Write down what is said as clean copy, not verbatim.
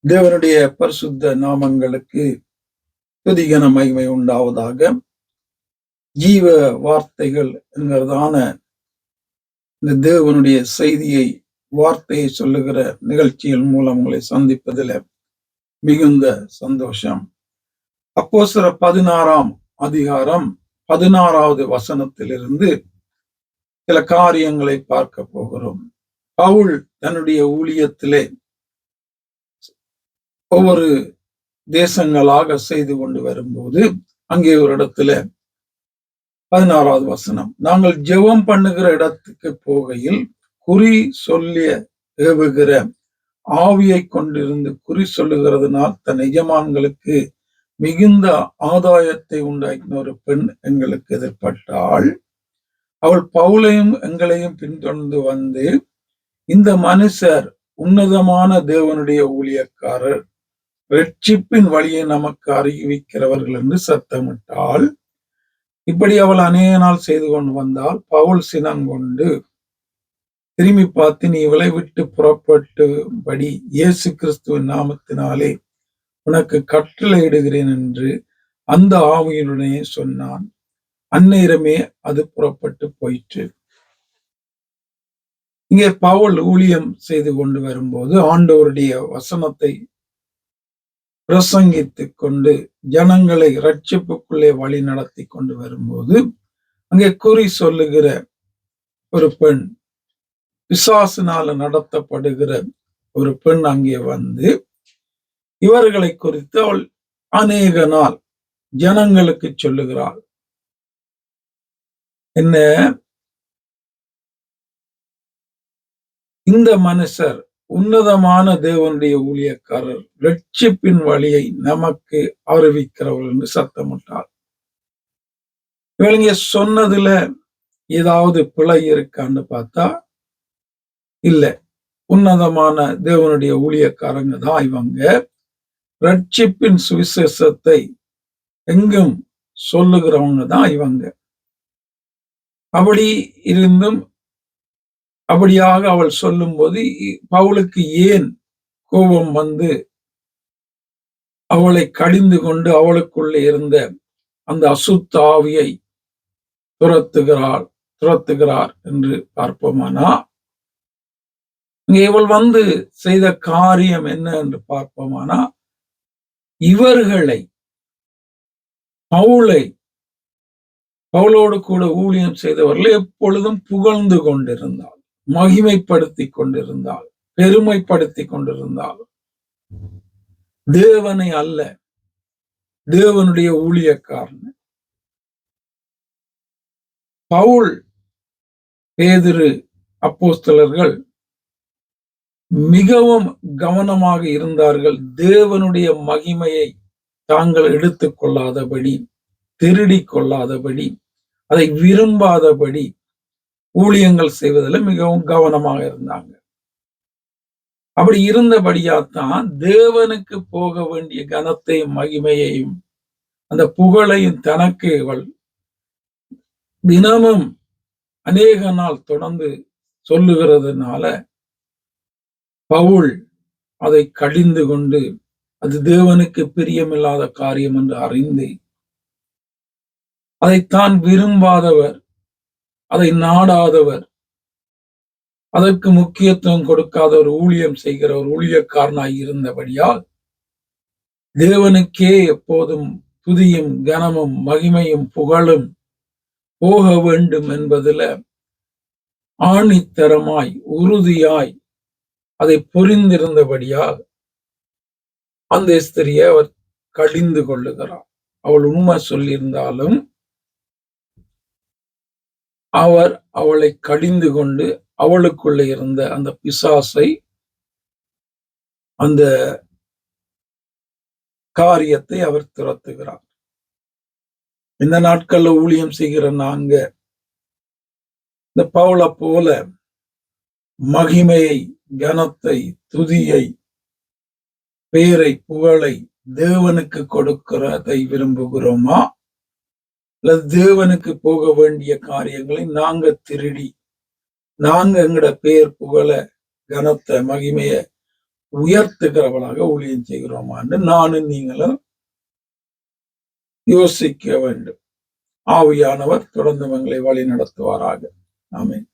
தேவனுடைய பரிசுத்த நாமங்களுக்கு துதிகன மகிமை உண்டாவதாக. ஜீவ வார்த்தைகள் என்கிறதான இந்த தேவனுடைய செய்தியை, வார்த்தையை சொல்லுகிற நிகழ்ச்சிகள் மூலம் உங்களை சந்திப்பதில் மிகுந்த சந்தோஷம். அப்போஸ்தலர் 16ஆம் அதிகாரம் 16வது வசனத்திலிருந்து சில காரியங்களை பார்க்க போகிறோம். பவுல் தன்னுடைய ஊழியத்திலே ஒவ்வொரு தேசங்களாக செய்து கொண்டு வரும்போது அங்கே ஒரு இடத்துல 16வது வசனம், நாங்கள் ஜெபம் பண்ணுகிற இடத்துக்கு போகையில் குறி சொல்லி ஏவுகிற ஆவியை கொண்டிருந்து குறி சொல்லுகிறதுனால் தன் எஜமான்களுக்கு மிகுந்த ஆதாயத்தை உண்டாக்கின ஒரு பெண் எங்களுக்கு எதிர்பட்டாள். அவள் பவுலையும் எங்களையும் பின்தொடர்ந்து வந்து, இந்த மனுஷர் உன்னதமான தேவனுடைய ஊழியக்காரர், ரட்சிப்பின் வழியை நமக்கு அறிவிக்கிறவர்கள் என்று சத்தமிட்டாள். இப்படி அவள் அநேக நாள் செய்து கொண்டு வந்தால் பவுல் சினங்கொண்டு திரும்பி பார்த்து, நீ இவளை விட்டு புறப்பட்டுபடி இயேசு கிறிஸ்துவின் நாமத்தினாலே உனக்கு கட்டளையிடுகிறேன் என்று அந்த ஆவியுடனே சொன்னான். அந்நேரமே அது புறப்பட்டு போயிற்று. இங்கே பவுல் ஊழியம் செய்து கொண்டு வரும்போது ஆண்டவருடைய வசனத்தை பிரசங்கித்துக் கொண்டு ஜனங்களை ரட்சிப்புக்குள்ளே வழி நடத்தி கொண்டு வரும்போது அங்கே குறி சொல்லுகிற ஒரு பெண், பிசாசினால நடத்தப்படுகிற ஒரு பெண் அங்கே வந்து இவர்களை குறித்து அவள் அநேக நாள் ஜனங்களுக்கு சொல்லுகிறாள். என்ன, இந்த மனுஷர் உன்னதமான தேவனுடைய ஊழியக்காரர், ரட்சிப்பின் வழியை நமக்கு அறிவிக்கிறவர்கள் என்று சத்தமிட்டார். இவங்க சொன்னதுல ஏதாவது பிழை இருக்கான்னு பார்த்தா இல்ல. உன்னதமான தேவனுடைய ஊழியக்காரங்க தான் இவங்க. ரட்சிப்பின் சுவிசேஷத்தை எங்கும் சொல்லுகிறவங்க தான் இவங்க. அப்படி இருந்தும் அப்படியாக அவள் சொல்லும் போது பவுலுக்கு ஏன் கோபம் வந்து அவளை கடிந்து கொண்டு அவளுக்குள்ளே இருந்த அந்த அசுத்த ஆவியை துரத்துகிறார் என்று பார்ப்போமானா, இங்கே இவள் வந்து செய்த காரியம் என்ன என்று பார்ப்போமானா, இவர்களை பவுலோடு கூட ஊழியம் செய்தவர்களை எப்பொழுதும் புகழ்ந்து கொண்டிருந்தாள், மகிமைப்படுத்தி கொண்டிருந்தாள், பெருமைப்படுத்தி கொண்டிருந்தாள். தேவனை அல்ல, தேவனுடைய ஊழியக்காரன். பவுல், பேதுரு, அப்போஸ்தலர்கள் மிகவும் கவனமாக இருந்தார்கள். தேவனுடைய மகிமையை தாங்கள் எடுத்துக் கொள்ளாதபடி, திருடி கொள்ளாதபடி, அதை விரும்பாதபடி ஊழியங்கள் செய்வதில் மிகவும் கவனமாக இருந்தாங்க. அப்படி இருந்தபடியாத்தான் தேவனுக்கு போக வேண்டிய கனத்தையும் மகிமையையும் அந்த புகழையும் தனக்கு இவள் தினமும் அநேக நாள் தொடர்ந்து சொல்லுகிறதுனால பவுல் அதை கடிந்து கொண்டு, அது தேவனுக்கு பிரியமில்லாத காரியம் என்று அறிந்து, அதை தான் விரும்பாதவர், அதை நாடாதவர், அதற்கு முக்கியத்துவம் கொடுக்காத ஒரு ஊழியம் செய்கிற ஒரு ஊழியக்காரனாய் இருந்தபடியால் தேவனுக்கே எப்போதும் துதியும் கனமும் மகிமையும் புகழும் போக வேண்டும் என்பதில் ஆணித்தரமாய் உறுதியாய் அதை புரிந்திருந்தபடியால் அந்த ஸ்திரியை அவர் கடிந்து கொள்ளுகிறார். அவள் உண்மை சொல்லியிருந்தாலும் அவர் அவளை கடிந்து கொண்டு அவளுக்குள்ள இருந்த அந்த பிசாசை, அந்த காரியத்தை அவர் துரத்துகிறார். இந்த நாட்கள்ல ஊழியம் செய்கிற நாங்க இந்த பவுலை போல மகிமையை, கனத்தை, துதியை, பேரை, புகழை தேவனுக்கு கொடுக்கிறதை விரும்புகிறோமா, அல்லது தேவனுக்கு போக வேண்டிய காரியங்களை நாங்க திருடி, நாங்க எங்கட பேர், புகழ, கனத்தை, மகிமைய உயர்த்துகிறவளாக ஊழியம் செய்கிறோமான்னு நானும் நீங்களும் யோசிக்க வேண்டும். ஆவியானவர் தொடர்ந்து எங்களை வழி நடத்துவாராக. ஆமென்.